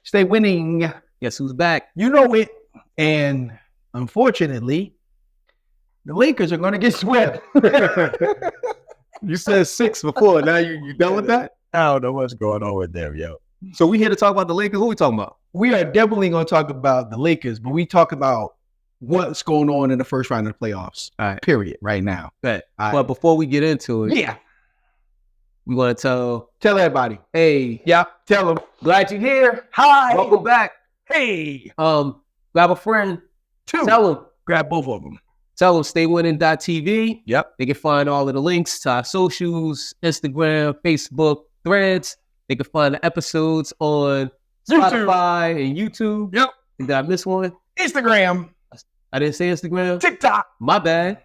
Stay winning. Guess who's back? You know it. And unfortunately, the Lakers are going to get swept. You said 6 before. Now you done with that? I don't know what's going on with them, yo. So we here to talk about the Lakers. What we talking about? We are definitely going to talk about the Lakers, but we talk about what's going on in the first round of the playoffs. All right. Period. Right now. Bet. But before we get into it, Yeah. we want to Tell everybody. hey, Yeah. Tell them. glad you're here. Hi. Welcome back. Hey. Grab a friend. Two. Tell them. Grab both of them. Tell them staywinning.tv. Yep. They can find all of the links to our socials, Instagram, Facebook, Threads. They can find the episodes on Spotify and YouTube. Yep. Did I miss one? Instagram. I didn't say Instagram. TikTok. My bad.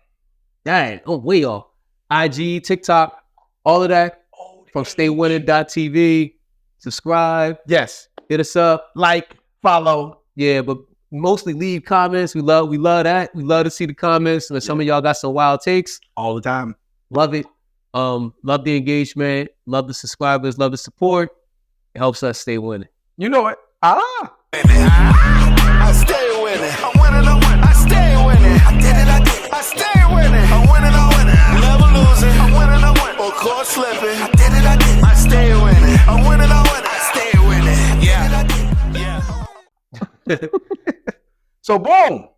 Dang. Oh, way off. IG, TikTok, all of that from staywinning.tv. Subscribe. Yes. Hit us up. Like, follow. Yeah, but mostly leave comments. We love that. We love to see the comments. And some of y'all got some wild takes. All the time. Love it. Love the engagement. Love the subscribers. Love the support. It helps us stay winning. You know it. I stay winning. I'm winning, I'm winning. I stay winning. I did it, I did it. I stay winning. I'm winning, I'm winning. Never losing. I'm winning, I'm winning. Or caught slipping. I did it, I did it. I stay winning. I'm winning, I'm winning. I stay winning. Yeah. So boom.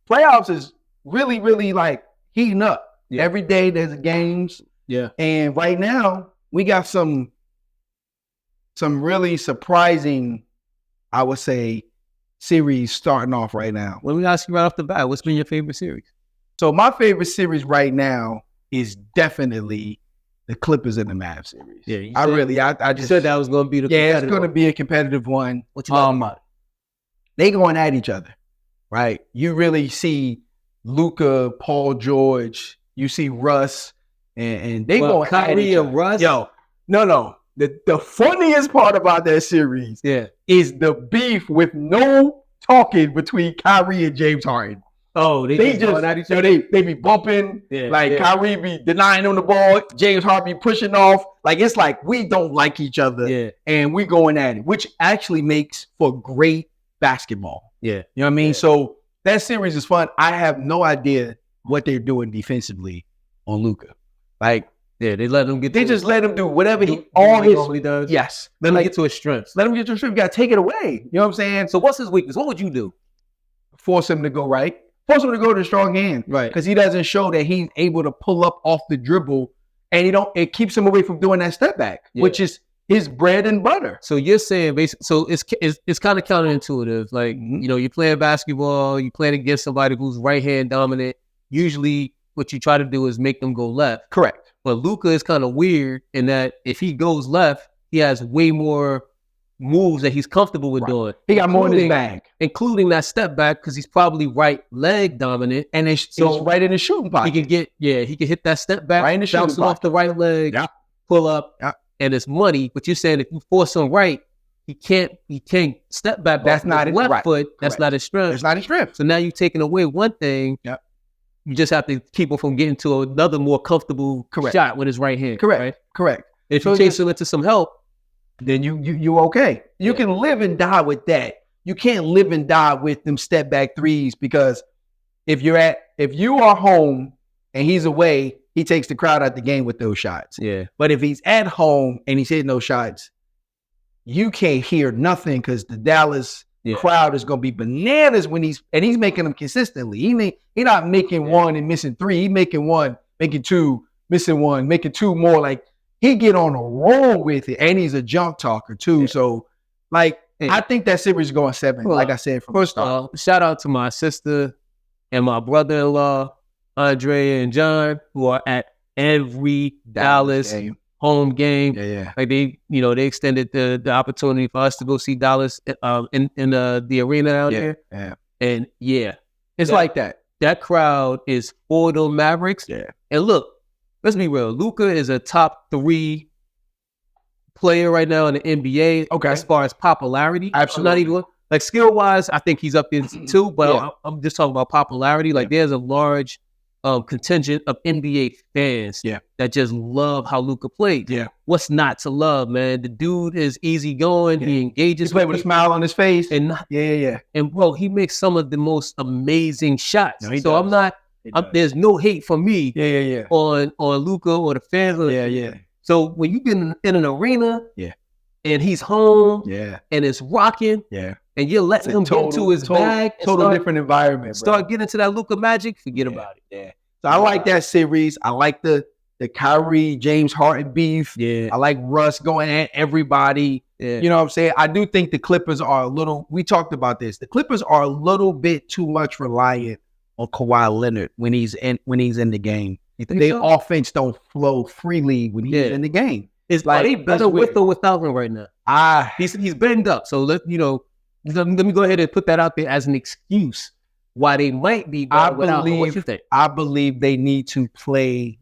Playoffs is really, really like heating up. Yeah. Every day there's games. Yeah. And right now we got some really surprising, I would say, series starting off right now. Let me ask you right off the bat, what's been your favorite series? So my favorite series right now is definitely the Clippers and the Mavs series. Yeah, you I said- just said that was going to be the yeah, it's competitive going to one. be a competitive one. What you like about it? They going at each other, right? You really see Luka, Paul George, you see Russ, and they Well, going at Kyrie each and other. Russ? Yo, no. The funniest part about that series Yeah. is the beef with no talking between Kyrie and James Harden. Oh, They just just going at each yo, other? they be bumping, Yeah, like yeah. Kyrie be denying on the ball, James Harden be pushing off. Like it's like we don't like each other, Yeah. and we going at it, which actually makes for great basketball. Yeah. You know what I mean? Yeah. So that series is fun. I have no idea what they're doing defensively on Luka. Like Yeah, they let him get they to just let him do whatever he all all his normally does. yes. Let him Like, get to his strengths. let him get to the strip. You gotta take it away. You know what I'm saying? So So what's his weakness? What would you do? force him to go right. Force him to go to the strong hand. Right. Because he doesn't show that he's able to pull up off the dribble, and it keeps him away from doing that step back, Yeah. which is his bread and butter. So you're saying basically, so it's kind of counterintuitive. Like, Mhm. you know, you're playing basketball, you playing against somebody who's right hand dominant. Usually what you try to do is make them go left. Correct. But Luka is kind of weird in that if he goes left, he has way more moves that he's comfortable with Right. doing. He got more in his Including- bag. Including that step back because he's probably right leg dominant. And it's So- right in his shooting He pocket. can hit that step back, Right in the shooting bounce it off pocket. the right leg, Yeah. pull up, Yeah. and it's money. But you're saying if you force him right, he can't step back. That's off not his his- left right. foot. That's Correct. not his strength. It's not his strength. So now you're taking away one thing. Yep. You just have to keep him from getting to another more comfortable Correct. shot with his right hand. Correct. Right? Correct. If So you chase him into some help, Then you okay. You Yeah. can live and die with that. You can't live and die with them step back threes because if you are home and he's away, he takes the crowd out the game with those shots. yeah, But if he's at home and he's hitting those shots, you can't hear nothing because the Dallas Yeah. crowd is gonna be bananas when he's making them consistently. He not making one and missing three. He making one, making two, missing one, making two more. Like he get on a roll with it, and he's a junk talker too. Yeah. So, like, Yeah. I think that series is going 7. Well, like I said from the start. shout out to my sister and my brother-in-law, Andre and John, who are at every Dallas game. home game. Yeah. Like they extended the opportunity for us to go see Dallas in the arena out there. Yeah. And yeah, It's That- like that. that crowd is for the Mavericks. Yeah. And look, let's be real. Luka is a top 3 player right now in the NBA. Okay. As far as popularity, Absolutely. I'm not even like skill wise. I think he's up in 2, but Yeah. I'm just talking about popularity. Like there's a large contingent of NBA fans that just love how Luka played. Yeah. What's not to love, man? The dude is easygoing. Yeah. He engages. He played with a smile on his face. And And bro, he makes some of the most amazing shots. No, so does. There's no hate for me. Yeah. On Luka or the fans. Yeah. So when you get in an arena, and he's home, and it's rocking, and you're letting him get into his bag, different environment. Start getting into that Luka magic. Forget about it. Yeah. So I like that series. I like the Kyrie James Harden beef. Yeah. I like Russ going at everybody. Yeah. You know what I'm saying? I do think the Clippers are a little. We talked about this. The Clippers are a little bit too much reliant on Kawhi Leonard when he's in the game. Their offense don't flow freely when he's in the game. It's like they better with or without him right now. He's banged up. So let me go ahead and put that out there as an excuse why they might be better without him. What you think? I believe they need to play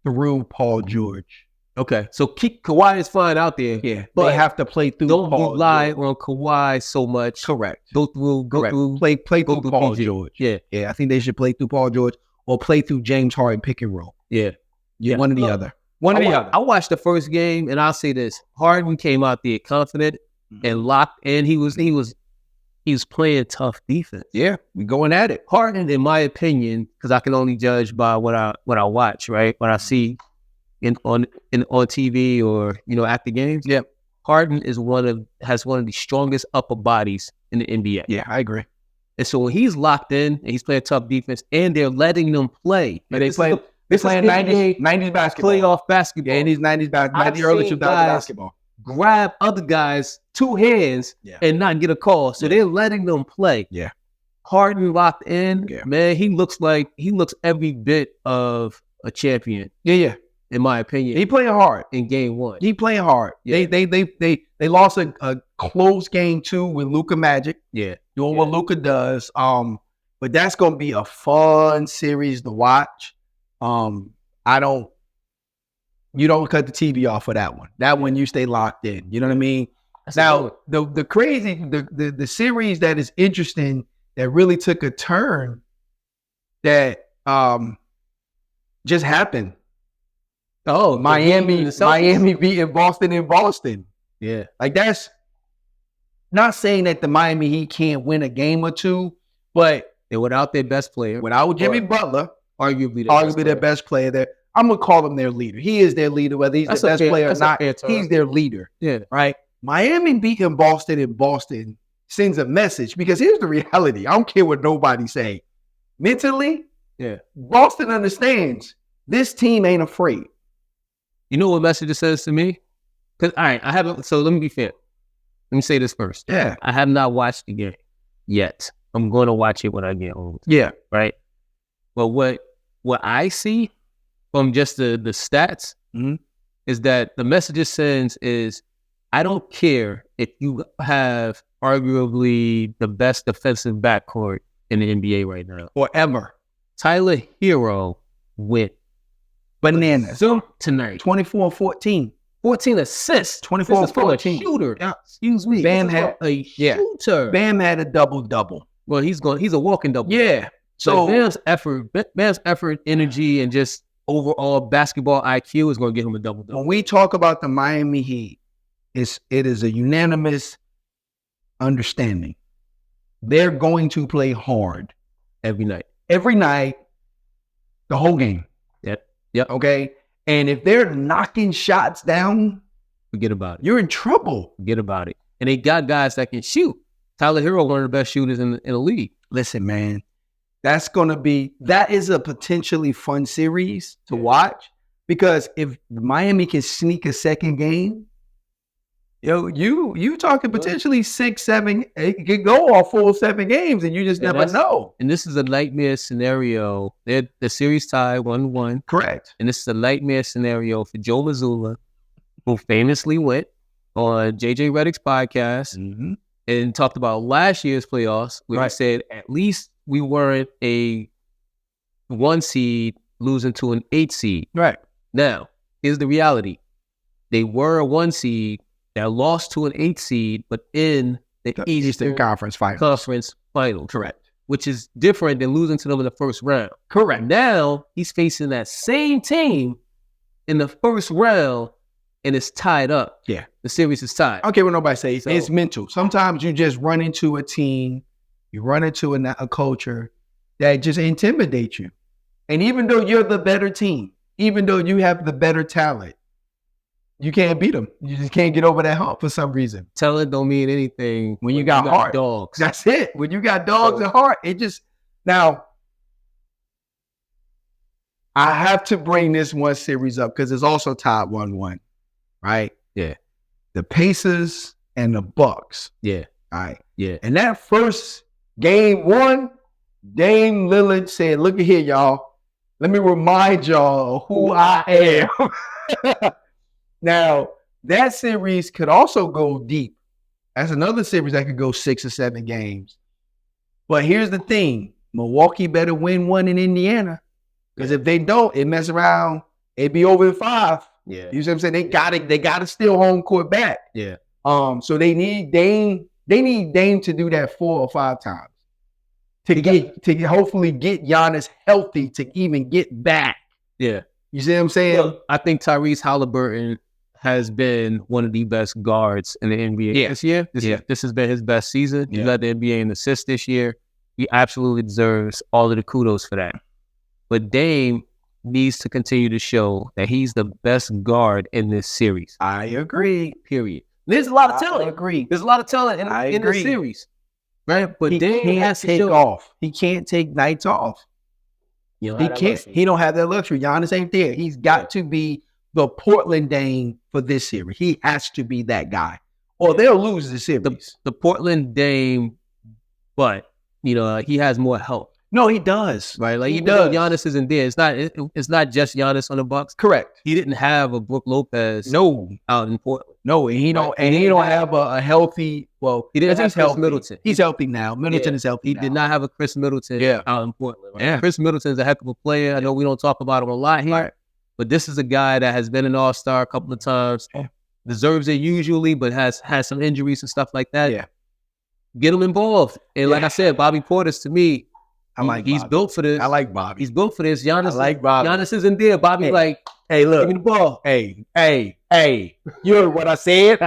through Paul George. Okay, so keep Kawhi is fine out there. Yeah, but they have to play through. Don't Paul rely George. on Kawhi so much. Correct. Go through. Play through Paul PG. George. Yeah. I think they should play through Paul George or play through James Harden pick and roll. Yeah. One or the other. One or the other. I watched the first game, and I'll say this: Harden came out there confident and locked, and he was playing tough defense. Yeah, we going at it. Harden, in my opinion, because I can only judge by what I watch, right? What I see on TV or at the games. Yeah, Harden has one of the strongest upper bodies in the NBA. Yeah, I agree. And so when he's locked in and he's playing tough defense, and they're letting them play, they're playing 90s basketball, playoff basketball, and these 90s basketball, 90 early 2000 basketball. Grab other guys 2 hands and not get a call. So they're letting them play. Yeah. Harden locked in, man, he looks every bit of a champion. Yeah. In my opinion. He playing hard in game 1. He playing hard. Yeah. They lost a close game 2 with Luka Magic. Yeah. Doing what Luka does. But that's gonna be a fun series to watch. You don't cut the TV off for that one. That one you stay locked in. You know what I mean? Now the series that is interesting that really took a turn that just happened. Oh, Miami beating Boston in Boston. Yeah. Like that's not saying that the Miami Heat can't win a game or two, but they're without their best player. Without Jimmy Butler, arguably their best player there. I'm gonna call him their leader. He is their leader, whether he's the best player or not. He's their leader. Yeah. Right? Miami beating Boston in Boston sends a message because here's the reality. I don't care what nobody say. Mentally, Boston understands this team ain't afraid. You know what message it says to me? Because I haven't. So let me be fair. Let me say this first. Yeah. I have not watched the game yet. I'm going to watch it when I get home. Yeah. Right. But what I see from just the stats is that the message it sends is, I don't care if you have arguably the best defensive backcourt in the NBA right now. Or ever. Tyler Hero went bananas tonight. 24-14. 14 assists. 24-14. Shooter. Yeah. Excuse me. Bam had a shooter. Bam had a double-double. Well, he's a walking double. Yeah. So Bam's effort, energy, and just overall basketball IQ is going to get him a double-double. When we talk about the Miami Heat, it is a unanimous understanding. They're going to play hard every night. Every night, the whole game. Yep. Okay. And if they're knocking shots down, forget about it. You're in trouble. Forget about it. And they got guys that can shoot. Tyler Hero, one of the best shooters in the league. Listen, man, that is a potentially fun series to watch, because if Miami can sneak a second game, you talking potentially 6, 7, it could go all 4 or 7 games, and you just never know. And this is a nightmare scenario. The series tied 1-1. Correct. And this is a nightmare scenario for Joe Mazzulla, who famously went on JJ Redick's podcast and talked about last year's playoffs, where he said at least we weren't a 1 seed losing to an 8 seed. Right. Now, here's the reality. They were a 1 seed that lost to an 8 seed, but in the Eastern Conference Finals. Correct. which is different than losing to them in the first round. Correct. Now he's facing that same team in the first round, and it's tied up. Yeah. The series is tied. I don't care what nobody says. So- It's mental. Sometimes you just run into a team, you run into a culture that just intimidates you. And even though you're the better team, even though you have the better talent, you can't beat them. You just can't get over that hump for some reason. Talent don't mean anything When you got heart. dogs. That's it. When you got dogs and heart, it just now. I have to bring this one series up because it's also tied 1-1, right? Yeah. The Pacers and the Bucks. Yeah. All right. Yeah. And that first game 1, Dame Lillard said, "Look at here, y'all. Let me remind y'all who I am." Now, that series could also go deep. That's another series that could go 6 or 7 games. But here's the thing. Milwaukee better win one in Indiana. Because if they don't, it mess around, it'd be over in 5. Yeah. You see what I'm saying? They gotta steal home court back. Yeah. So they need Dame to do that 4 or 5 times. To hopefully get Giannis healthy to even get back. Yeah. You see what I'm saying? Well, I think Tyrese Halliburton has been one of the best guards in the NBA this year. This has been his best season. He led the NBA in assists this year. He absolutely deserves all of the kudos for that. But Dame needs to continue to show that he's the best guard in this series. I agree. Period. There's a lot of I talent. agree. There's a lot of talent in I the agree. series. Right? But He Dame can't has to take show. off. He can't take nights off. You know, He can't. He don't have that luxury. Giannis ain't there. He's got to be the Portland Dame for this series. He has to be that guy, or they'll lose the series. The Portland Dame, but he has more help. No, he does. Right, like He even though does. Giannis isn't there, it's not just Giannis on the Bucks. Correct. He didn't have a Brook Lopez No, out in Portland. no, and he don't. Right. And he don't have a healthy. Well, He didn't have he's Chris healthy. Middleton. He's healthy now. Middleton is healthy. He now. did not have a Chris Middleton out in Portland. Right? Yeah. Chris Middleton's a heck of a player. I know we don't talk about him a lot here, but this is a guy that has been an all-star a couple of times, deserves it usually, but has some injuries and stuff like that. Yeah. Get him involved. And like I said, Bobby Portis, to me, he's Bobby. built for this. I like Bobby. He's built for this. Giannis, I like Bobby. Giannis isn't there. Bobby's like, Hey, look. give me the ball. Hey. You heard what I said?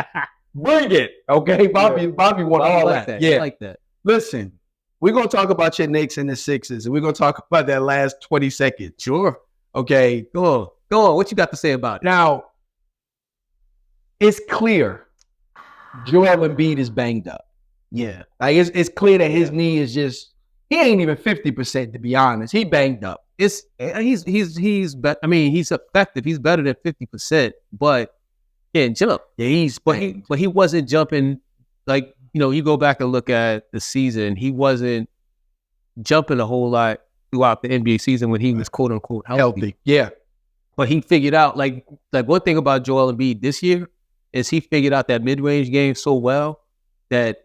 Bring it. Okay, Bobby want all like that. I Yeah. like that. Listen, we're gonna talk about your Knicks and the Sixers, and we're gonna talk about that last 20 seconds. Sure. Okay. Go on. What you got to say about it? Now, it's clear Joel Embiid is banged up. Yeah. Like it's clear that his knee is just he ain't even 50%, to be honest. He banged up. He's effective. He's better than 50%, but he can't jump. Yeah, But he wasn't jumping like, you go back and look at the season, he wasn't jumping a whole lot throughout the NBA season when he was quote unquote healthy. Yeah. But he figured out like one thing about Joel Embiid this year is he figured out that mid-range game so well that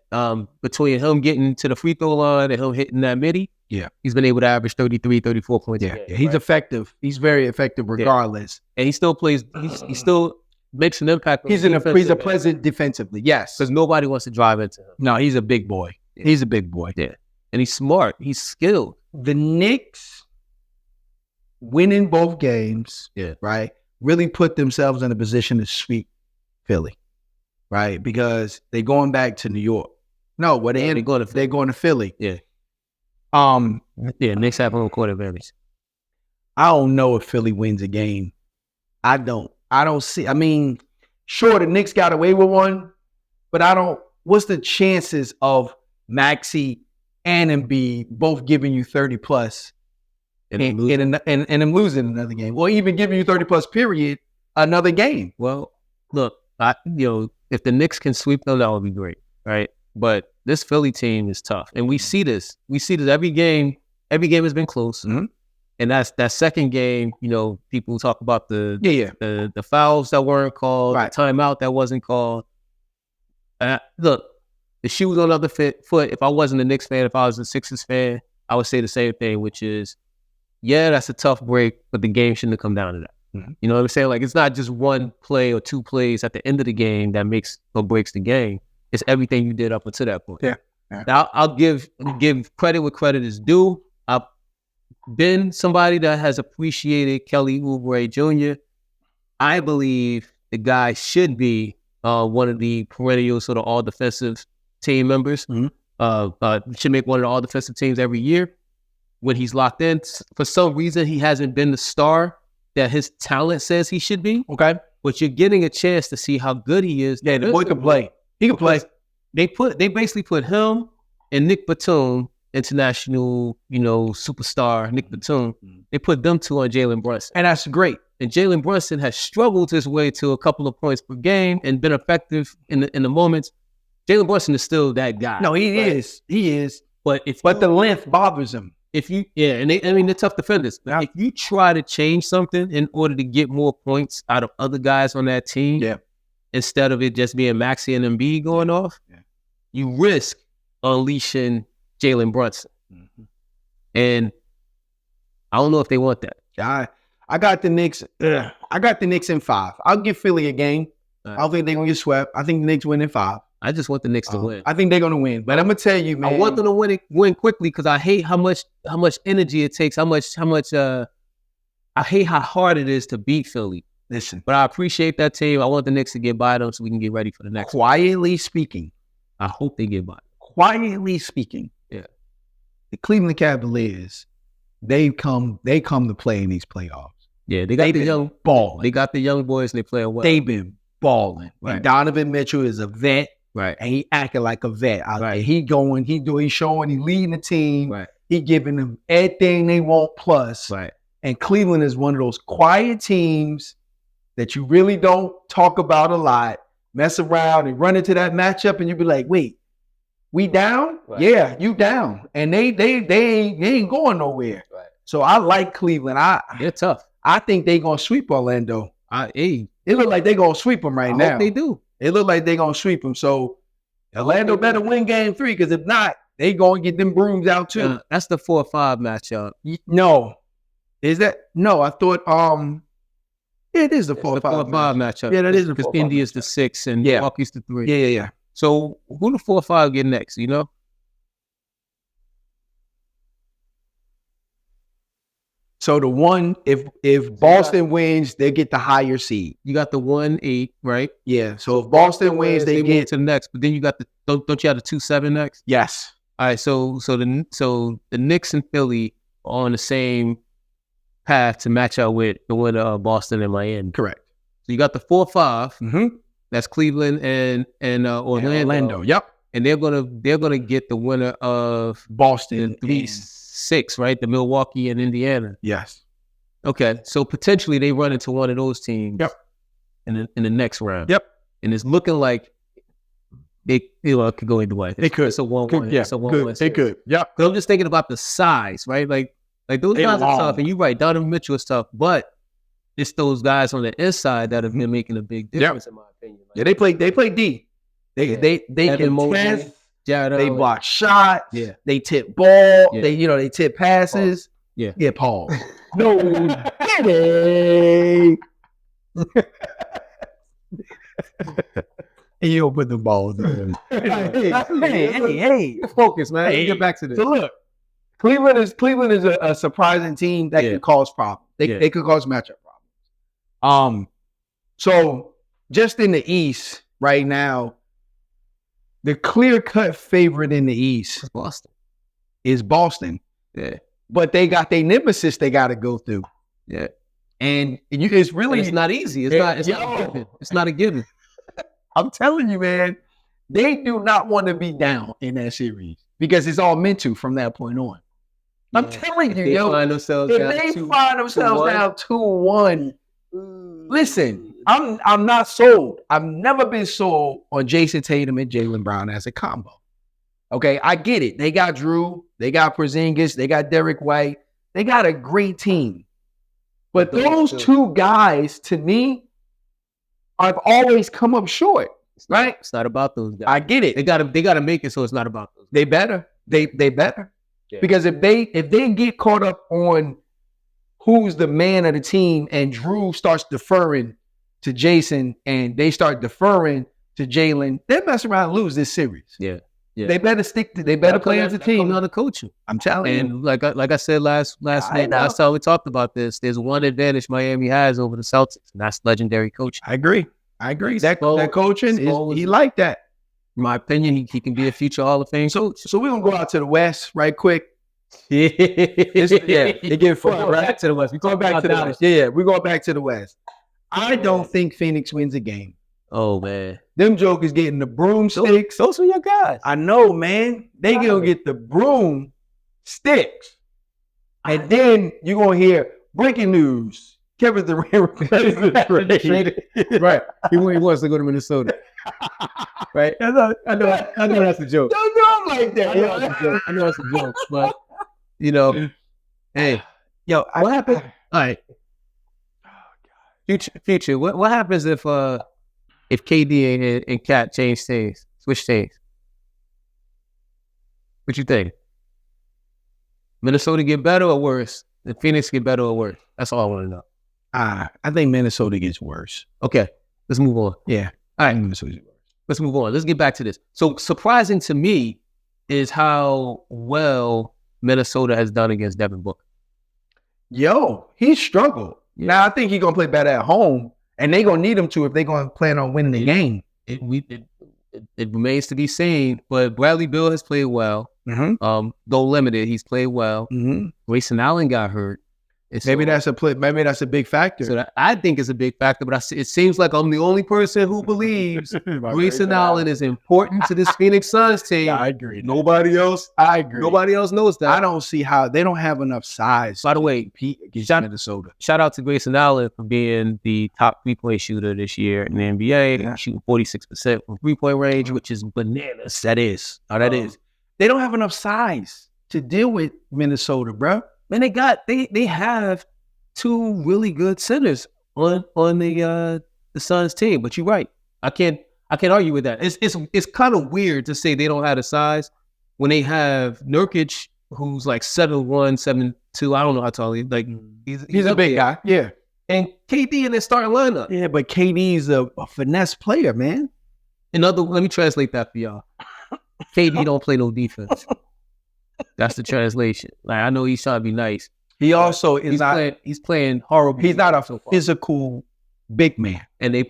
between him getting to the free throw line and him hitting that midi, he's been able to average 33, 34 points a game. Yeah, he's effective. He's very effective regardless. And he still plays, he still makes an impact. He's a pleasant defensively. Yes. Because nobody wants to drive into him. No, he's a big boy. Yeah. He's a big boy. Yeah. And he's smart. He's skilled. The Knicks winning both games, Yeah. right, really put themselves in a position to sweep Philly, right? Because they're going back to New York. No, what they're going to Philly. Yeah. Yeah, Knicks have home court advantage. I don't know if Philly wins a game. I don't see. I mean, sure, the Knicks got away with one, but what's the chances of Maxey and Embiid both giving you 30 plus and them losing another game, or even giving you 30 plus period another game? Well, look, if the Knicks can sweep them, that would be great, right? But this Philly team is tough, and we see this. We see this every game. Every game has been close, and that second game. People talk about the fouls that weren't called, the timeout that wasn't called. Look, the shoe was on the other foot. If I wasn't a Knicks fan, if I was a Sixers fan, I would say the same thing, which is, that's a tough break, but the game shouldn't have come down to that. You know what I'm saying? Like, it's not just one play or two plays at the end of the game that makes or breaks the game. It's everything you did up until that point. Yeah. Yeah. Now, I'll give credit where credit is due. I've been somebody that has appreciated Kelly Oubre Jr. I believe the guy should be one of the perennial sort of all defensive team members. Should make one of the all defensive teams every year when he's locked in. For some reason, he hasn't been the star that his talent says he should be. Okay. But you're getting a chance to see how good he is. Yeah, the boy can play. He can play. They basically put him and Nick Batum, international, superstar Nick Batum. They put them two on Jalen Brunson. And that's great. And Jalen Brunson has struggled his way to a couple of points per game and been effective in the moments. Jalen Brunson is still that guy. No, he is. He is. But the length bothers him. They're tough defenders. But if you try to change something in order to get more points out of other guys on that team, instead of it just being Maxey and Embiid going off, you risk unleashing Jalen Brunson. And I don't know if they want that. I got the Knicks. I got the Knicks in 5. I'll give Philly a game. I don't think they're gonna get swept. I think the Knicks win in 5. I just want the Knicks to win. I think they're gonna win. But I'm gonna tell you, man. I want them to win quickly because I hate how much energy it takes. I hate how hard it is to beat Philly. Listen, but I appreciate that team. I want the Knicks to get by them so we can get ready for the next. Quietly speaking, I hope they get by. Quietly speaking, the Cleveland Cavaliers, they come to play in these playoffs. Yeah, they got the young balling. They got the young boys and they play well. They've been balling. Right. And Donovan Mitchell is a vet. Right. And he acting like a vet out there. He's showing, he leading the team. Right. He giving them everything they want plus. Right. And Cleveland is one of those quiet teams that you really don't talk about a lot, mess around and run into that matchup and you be like, wait, we down? Right. Yeah, you down. And they ain't going nowhere. Right. So I like Cleveland. They're tough. I think they're going to sweep Orlando. It look like they're going to sweep them now. Hope they do. It look like they're going to sweep them. So Orlando better win game 3 because if not, they going to get them brooms out too. That's the 4-5 matchup. No. Is that? No, I thought it is the 4-5 matchup. Yeah, that is the 4-5. Because India's the 6 and Milwaukee's the 3. Yeah. So who the 4-5 get next, you know? So the one, if Boston wins, they get the higher seed. You got the 1-8, right? Yeah. So if Boston wins, they get move to the next. But then you got don't you have the 2-7 next? Yes. All right. So the Knicks and Philly are on the same path to match out with the winner of Boston and Miami. Correct. So you got the 4-5. Mm-hmm. That's Cleveland and Orlando. Yep. And they're gonna get the winner of Boston, the 3-6, right? The Milwaukee and Indiana. Yes. Okay, so potentially they run into one of those teams. Yep. In the next round. Yep. And it's looking like it could go either way. It could. It's a 1-1. Yeah. It's a 1-1. It could. Yep. Because I'm just thinking about the size, right? Like those guys are tough, and you're right. Donovan Mitchell is tough, but it's those guys on the inside that have been making a big difference, in my opinion. Like, yeah, they play D. They can pass. They block shots. Yeah. They tip ball. Yeah. They tip passes. Yeah. Yeah, Paul. No kidding. And you don't put the ball in. Hey. Focus, man. Hey. Get back to this. So look, Cleveland is a surprising team that can cause problems. They could cause matchup problems. So just in the East right now, the clear-cut favorite in the East is Boston. Yeah. But they got their nemesis they got to go through. Yeah. And it's really... And it's not easy. It's not a given. It's not a given. I'm telling you, man, they do not want to be down in that series because it's all mental from that point on. Yeah. I'm telling you, if they find themselves down 2-1, listen, I'm not sold. I've never been sold on Jason Tatum and Jaylen Brown as a combo. Okay, I get it. They got Drew, they got Porzingis, they got Derek White. They got a great team. But those two guys, to me, I've always come up short. Right? It's not about those guys. I get it. They gotta make it so it's not about those guys. They better. They better. Yeah. Because if they get caught up on who's the man of the team and Drew starts deferring to Jason and they start deferring to Jaylen, they'll mess around and lose this series. Yeah. Yeah. They better stick to. They better play as a team. Another coaching. I'm telling you. And like I said last I know. time we talked about this, there's one advantage Miami has over the Celtics, and that's legendary coaching. I agree. That Spo- coaching Spo is is- he like that. In my opinion, he can be a future Hall of Fame coach. So we're gonna go out to the West right quick. Yeah, They get We're fun, going right? back to the West. We Going talked back about to the Dallas. West. Yeah, we're going back to the West. I don't think Phoenix wins a game. Oh man, Them jokers getting the broomsticks. those are your guys. I know, man. They gonna get the broom sticks. And then you're gonna hear breaking news. Kevin Durant traded. Right. He wants to go to Minnesota. Right? I know that's a joke. Don't do him like that. I know it's a joke, but you know, hey, Yo, what happened? All right, future. What happens if KD and Cat change teams, switch teams? What you think? Minnesota get better or worse? Did Phoenix get better or worse? That's all I want to know. I think Minnesota gets worse. Okay, let's move on. Yeah. All right, Minnesota gets worse. let's move on. Let's get back to this. So surprising to me is how well Minnesota has done against Devin Booker. Yo, he struggled. Yeah. Now I think he's gonna play better at home, and they're gonna need him to if they're gonna plan on winning the game. It remains to be seen, but Bradley Beal has played well. Mm-hmm. Though limited, he's played well. Mm-hmm. Grayson Allen got hurt. And Maybe so- that's a big factor. So that, I think it's a big factor, but it seems like I'm the only person who believes Grayson Allen is important to this Phoenix Suns team. I agree. Nobody else. I agree. Nobody else knows that. I don't see how they don't have enough size. By the way, compete against shout- Minnesota. Shout out to Grayson Allen for being the top 3-point shooter this year in the NBA, Yeah. shooting 46% from 3-point range, which is bananas. That is. That is. They don't have enough size to deal with Minnesota, bro. Man, they have two really good centers on the Suns team. But you're right. I can't argue with that. It's kind of weird to say they don't have the size when they have Nurkic, who's like 7'1", 7'2". I don't know how tall he is. Like He's a big guy. Yeah. And KD in their starting lineup. Yeah, but KD's a finesse player, man. Let me translate that for y'all. KD don't play no defense. That's the translation. Like I know he's trying to be nice. He also is He's playing horrible. He's not a so far. physical big man. And they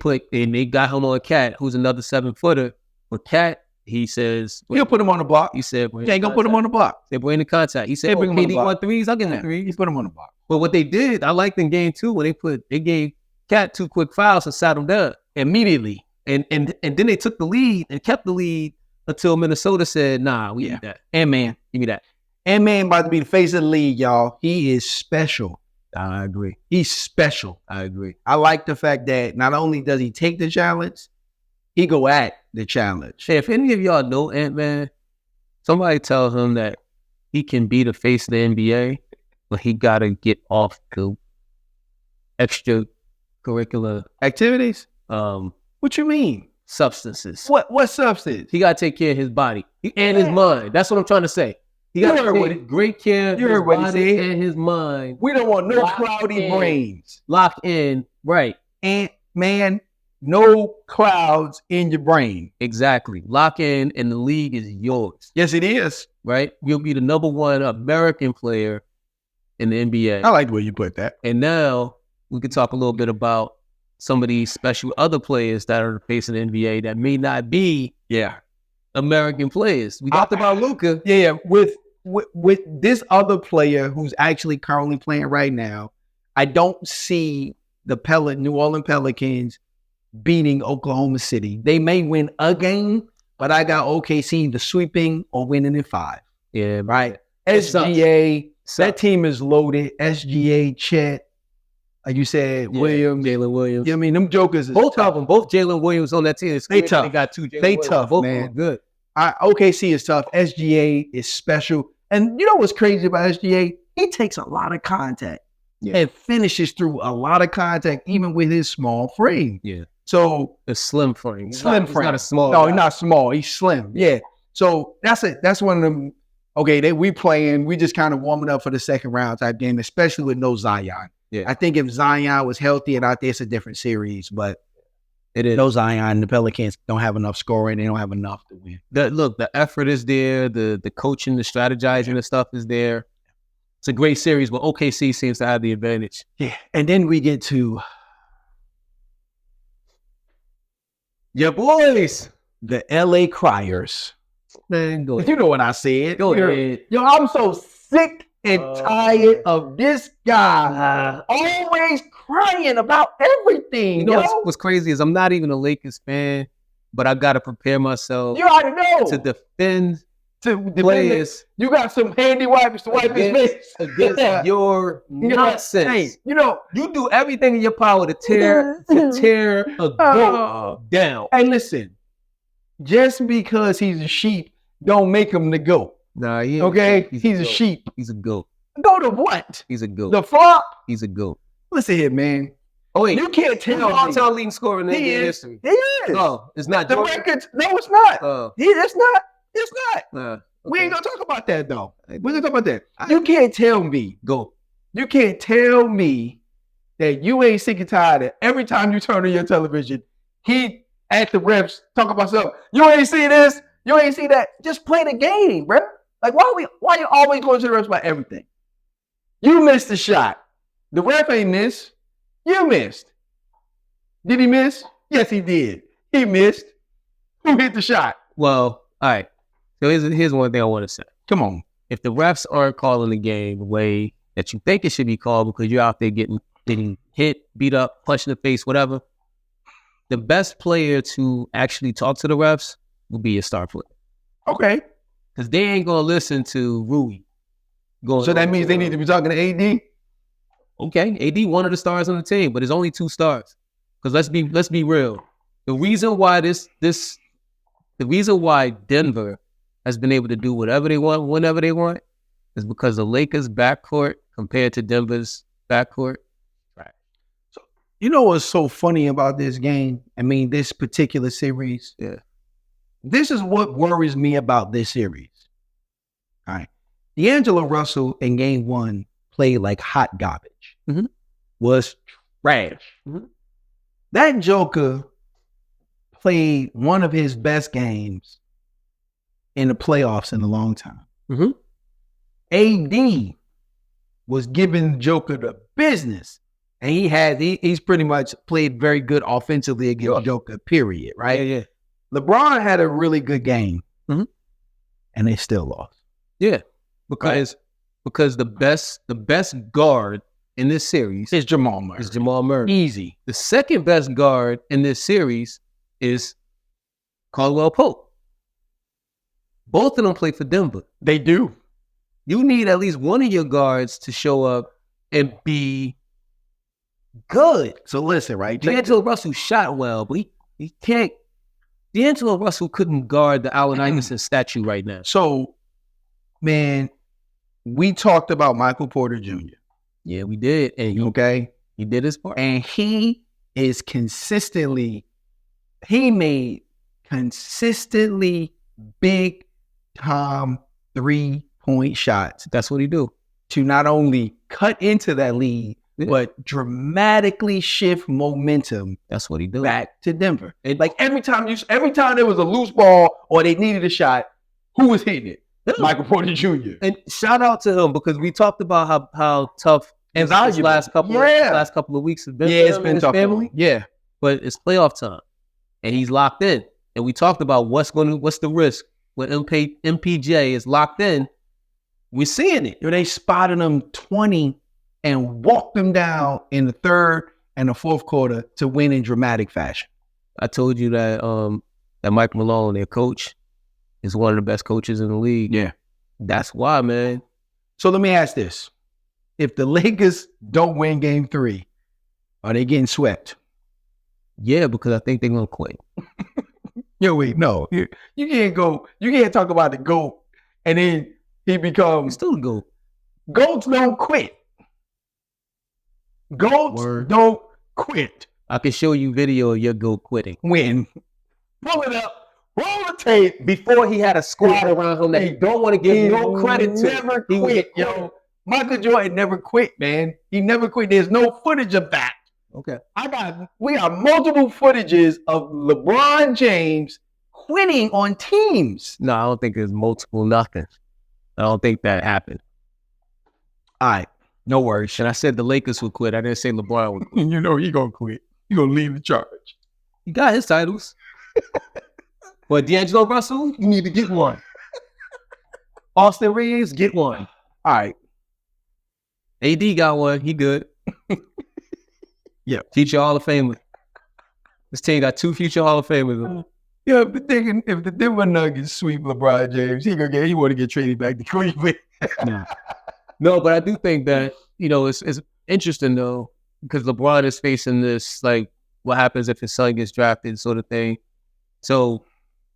got him on Cat, who's another 7-footer. But Cat, he says He'll put him on the block. He said He ain't gonna put him on the block. They bring the contact. He said, They bring him on the KD block. want threes. I'll get the He threes. put him on the block. But what they did, I liked in game 2 when they gave Cat 2 quick fouls and sat him down immediately. And then they took the lead and kept the lead until Minnesota said, nah, we need that. Ant-Man. Give me that. Ant-Man about to be the face of the league, y'all. He is special. I agree. He's special. I agree. I like the fact that not only does he take the challenge, he go at the challenge. Hey, if any of y'all know Ant-Man, somebody tell him that he can be the face of the NBA, but he got to get off the extracurricular Activities? What you mean? substances. What substance? He got to take care of his body and his mind. That's what I'm trying to say. He got You heard to what take great care of you his heard what he body said. and his mind. We don't want no Lock cloudy in. brains. Lock in. Right. Ant-Man, no clouds in your brain. Exactly. Lock in, and the league is yours. Yes, it is. Right? You'll be the number 1 American player in the NBA. I like the way you put that. And now we could talk a little bit about some of these special other players that are facing the NBA that may not be American players. We talked about Luka. Yeah, with this other player who's actually currently playing right now, I don't see the New Orleans Pelicans beating Oklahoma City. They may win a game, but I got OKC either sweeping or winning in 5. Yeah, Right? It SGA, sucks. that team is loaded. SGA, Chet, like you said, Williams. Jalen Williams. I mean, them jokers is Both tough. of them, both Jalen Williams on that team. They tough. They got 2 Jalen They Williams. tough, Both man. of them good. OKC is tough. SGA is special. And you know what's crazy about SGA? He takes a lot of contact and finishes through a lot of contact, even with his small frame. Yeah. So A slim frame. He's slim not, frame. He's not a small No, guy. he's not small. He's slim. Yeah. So that's one of them. Okay, we just kind of warming up for the second round type game, especially with no Zion. Yeah. I think if Zion was healthy and out there, it's a different series. But It is. No Zion. The Pelicans don't have enough scoring. They don't have enough to win. The effort is there. The coaching, the strategizing, the stuff is there. It's a great series, but OKC seems to have the advantage. Yeah. And then we get to Your boys. the LA Criers. Man, go ahead. You know what I said. Go ahead. Yo, I'm so sick and tired of this guy always crying about everything. You know what's crazy is I'm not even a Lakers fan, but I got to prepare myself You already know. to defend To players you got some handy wipes to wipe his face. against your nonsense. Hey, you know, You do everything in your power to tear a goat down. hey, listen. Just because he's a sheep, don't make him the goat. Nah, he ain't Okay? sheep. He's a goat. sheep. He's a goat. Go to what? He's a goat. The flop? He's a goat. Listen here, man. Oh wait, You can't he's tell me. all-time leading scorer in He NBA is. history. He is. No, it's not. The Jordan. records. No, it's not. It's not. It's not. Nah, We ain't okay. gonna talk about that though. We're gonna talk about that. You can't tell me. Go. You can't tell me that you ain't sick and tired of every time you turn on your television, he at the refs talk about something. You ain't see this. You ain't see that. Just play the game, bro. Like why you always going to the refs about everything? You missed the shot. The ref ain't missed. You missed. Did he miss? Yes, he did. He missed. Who hit the shot? Well, all right. So here's one thing I want to say. Come on. If the refs aren't calling the game the way that you think it should be called because you're out there getting hit, beat up, punched in the face, whatever, the best player to actually talk to the refs will be your star player. Okay. Because they ain't going to listen to Rui. So that means they need to be talking to AD? Okay, AD one of the stars on the team, but there's only 2 stars. Because let's be real. The reason why the reason why Denver has been able to do whatever they want, whenever they want, is because the Lakers' backcourt compared to Denver's backcourt. So you know what's so funny about this game? I mean, this particular series. Yeah. This is what worries me about this series. All right. D'Angelo Russell in game 1 played like hot garbage. Mhm. Was trash. Mhm. That Joker played one of his best games in the playoffs in a long time. Mhm. AD was giving Joker the business. And he's pretty much played very good offensively against Joker, period, right? Yeah. LeBron had a really good game, Mhm. and they still lost. Yeah. Because the best guard in this series It's Jamal Murray. is Jamal Murray. Easy. The second best guard in this series is Caldwell Pope. Both of them play for Denver. They do. You need at least one of your guards to show up and be good. So listen, right? D'Angelo Russell shot well, but he can't. D'Angelo Russell couldn't guard the Allen Iverson statue right now. So, man, we talked about Michael Porter Jr., Yeah, we did. And okay? he did his part. And he made consistently big time 3-point shots That's what he do. to not only cut into that lead, Yeah. but dramatically shift momentum That's what he do. back to Denver. And Like every time there was a loose ball or they needed a shot, who was hitting it? Michael Porter Jr. And shout out to him because we talked about how tough And this valuable. last couple of weeks have been. Yeah, for it's him been and his tough. family. Yeah. But it's playoff time, and he's locked in. And we talked about what's the risk when MPJ is locked in. We're seeing it. They spotted him 20 and walked him down in the third and the fourth quarter to win in dramatic fashion. I told you that Mike Malone, their coach, is one of the best coaches in the league. Yeah. That's why, man. So let me ask this. If the Lakers don't win game 3, are they getting swept? Yeah, because I think they're gonna quit. Yo, wait, no. You can't talk about the GOAT and then he becomes Still go. GOATs don't quit. GOATs Word. don't quit. I can show you video of your go quitting. Win. Pull it up. Roll the tape. Before he had a squad around him that he don't want to give no credit to. Never He was quit, yo. Michael Jordan never quit, man. He never quit. There's no footage of that. Okay. We got multiple footages of LeBron James quitting on teams. No, I don't think there's multiple nothing. I don't think that happened. All right, no worries. And I said the Lakers would quit. I didn't say LeBron would quit. You know he gonna quit. He gonna leave the charge. He got his titles. But D'Angelo Russell, you need to get one. Austin Reeves, get one. All right. AD got one. He good. Yeah. Future Hall of Famer. This team got 2 future Hall of Famers. Yeah, but thinking if the Denver Nuggets sweep LeBron James, he want to get traded back to Cleveland. No, but I do think that, it's interesting though, because LeBron is facing this, like, what happens if his son gets drafted sort of thing. So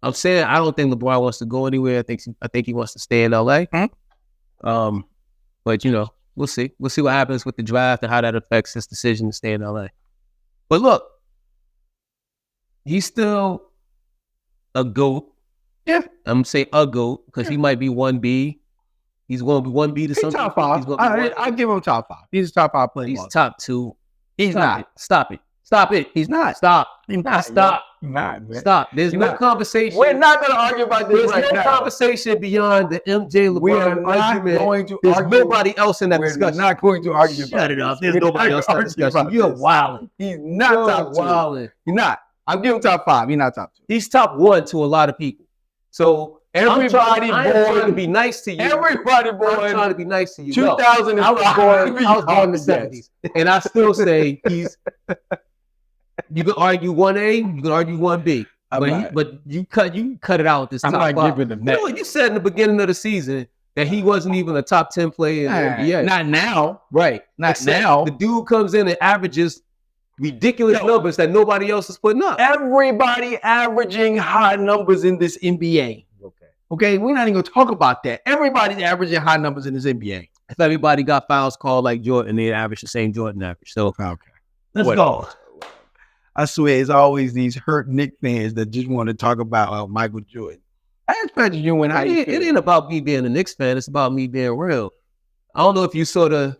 I'm saying I don't think LeBron wants to go anywhere. I think he wants to stay in LA. Mm-hmm. But we'll see. We'll see what happens with the draft and how that affects his decision to stay in LA. But look, he's still a GOAT. Yeah. I'm gonna say a GOAT because he might be 1B. He's going to be 1B to He's some top people. 5. He's gonna be I'll give him top 5. He's a top 5 player. He's top 2. He's not. Stop it. Stop it. He's not. Stop. He's not. Stop. He's not, man. Stop. There's He's no not. conversation. We're not going to argue about this There's right no now. conversation beyond the MJ LeBron We are not argument. going to There's argue. nobody else in that We're discussion. not going to argue about Shut it this. up. There's We're nobody not else in that gonna argue discussion. about You're this. wilding. He's not top 2. Wilding. He's not. I'll give him top 5. He's not top 2. He's top 1 to a lot of people. So Everybody I'm trying to born. be nice to you. Everybody I'm trying born. to be nice to you. No. 2005. I was born in the 70s. And I still say you can argue 1A, you can argue 1B. But you cut it out with this I'm top not 5. giving him You that. know what you said in the beginning of the season that he wasn't even a top 10 player in the NBA. Not now. Right. Not Except now. The dude comes in and averages ridiculous numbers that nobody else is putting up. Everybody averaging high numbers in this NBA. Okay, we're not even going to talk about that. Everybody's averaging high numbers in this NBA. If everybody got fouls called like Jordan, they'd average the same Jordan average. So Okay. let's go. I swear, it's always these hurt Knicks fans that just want to talk about Michael Jordan. I expect you and It ain't about me being a Knicks fan. It's about me being real. I don't know if you saw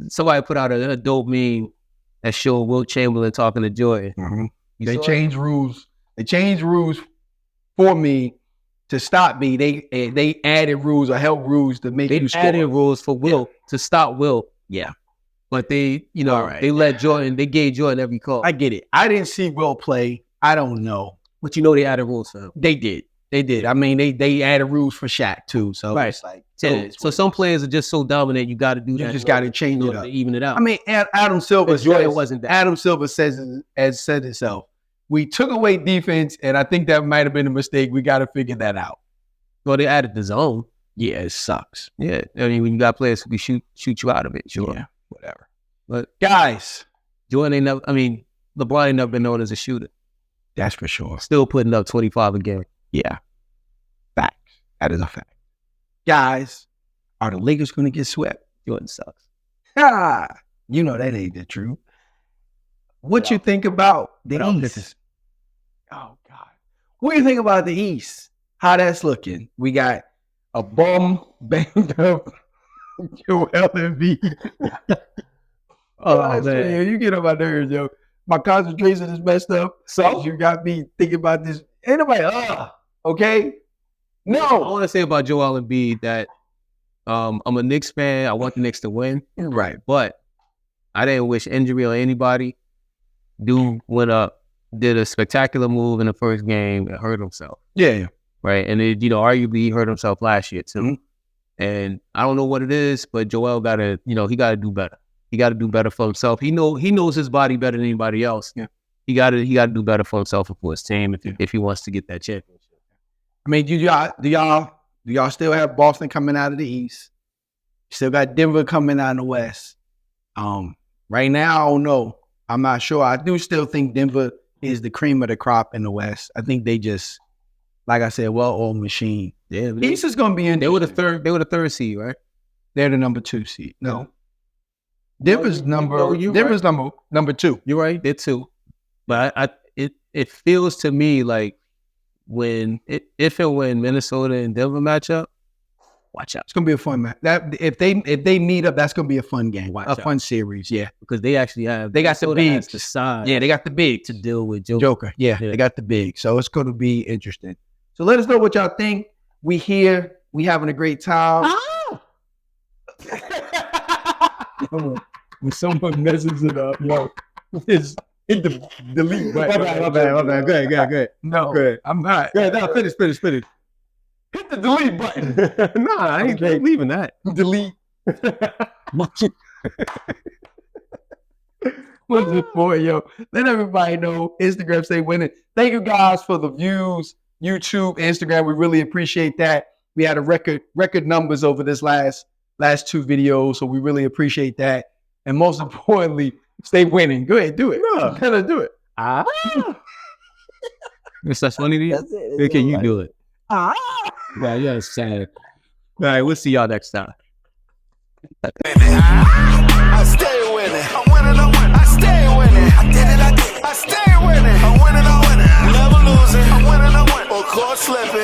somebody put out a dope meme that showed Wilt Chamberlain talking to Jordan. Mm-hmm. You They saw it? changed rules. They changed rules for me to stop me. They added rules or held rules to make They you score. added rules for Wilt to stop Wilt. Yeah. But they, All right. they let Jordan, they gave Jordan every call. I get it. I didn't see Will play. I don't know. But they added rules for him. They did. They did. I mean, they added rules for Shaq too. So Right. it's like So some players are just so dominant, you got to do that. you just got to change it to up. even it out. I mean, Adam Silver But Jordan says, wasn't that. Adam Silver said himself, we took away defense, and I think that might have been a mistake. We got to figure that out. Well, they added the zone. Yeah, it sucks. Yeah. I mean, when you got players who can shoot you out of it, sure. Yeah, whatever. But Guys, Jordan ain't never, LeBron ain't never been known as a shooter. that's for sure. Still putting up 25 a game. Yeah. Facts. That is a fact. Guys, are the Lakers going to get swept? Jordan sucks. Ah, you know that ain't the truth. What you think about the East? Oh, God. What do you think about the East? How that's looking? We got a bum banged up Joel Embiid. Oh, man. You get on my nerves, yo. My concentration is messed up. So you got me thinking about this. Ain't nobody, okay? I No. want to say about Joel Embiid that I'm a Knicks fan. I want the Knicks to win. Right. But I didn't wish injury on anybody. Dude went up, did a spectacular move in the first game and hurt himself. Yeah. Right. And it, arguably he hurt himself last year too. Mhm. And I don't know what it is, but Joel gotta, he gotta do better. He gotta do better for himself. He knows his body better than anybody else. Yeah. He gotta do better for himself and for his team if he wants to get that championship. I mean, do y'all still have Boston coming out of the East? Still got Denver coming out of the West. Right now, I don't know. I'm not sure. I do still think Denver is the cream of the crop in the West. I think they just, like I said, well-oiled machine. Yeah. East is going to be in. They were the third seed, right? They're the number 2 seed. No. Denver's number 2. You're right. They're 2. But it feels to me like if and when Minnesota and Denver match up, Watch out. It's gonna be a fun match. That if they meet up, that's gonna be a fun game, Watch a out. fun series. Yeah, Because they actually have they got the Minnesota has bigs. the size Yeah, they got the bigs to deal with Joker. Joker. Yeah, Yeah. they got the big. So it's gonna be interesting. So let us know what y'all think. We here. We having a great time. When someone messes it up, yo, it's hit the delete button. My bad. Go ahead. No, Go ahead. I'm not. Go ahead. No, finish. Hit the delete button. Nah, I ain't leaving that. Delete. What's it for, yo? Let everybody know. Instagram stay winning. Thank you guys for the views. YouTube, Instagram, we really appreciate that. We had a record numbers over this last 2 videos, so we really appreciate that. And most importantly, stay winning. Go ahead, do it. No. Let's do it. It's that's funny to you? That's it. Okay, you do it. Ah. Yeah, you're sad. All right, we'll see y'all next time. I stay winning. I'm winning, I stay winning. I did it, I stay winning. I'm winning, Never losing. I'm winning, Or caught slipping.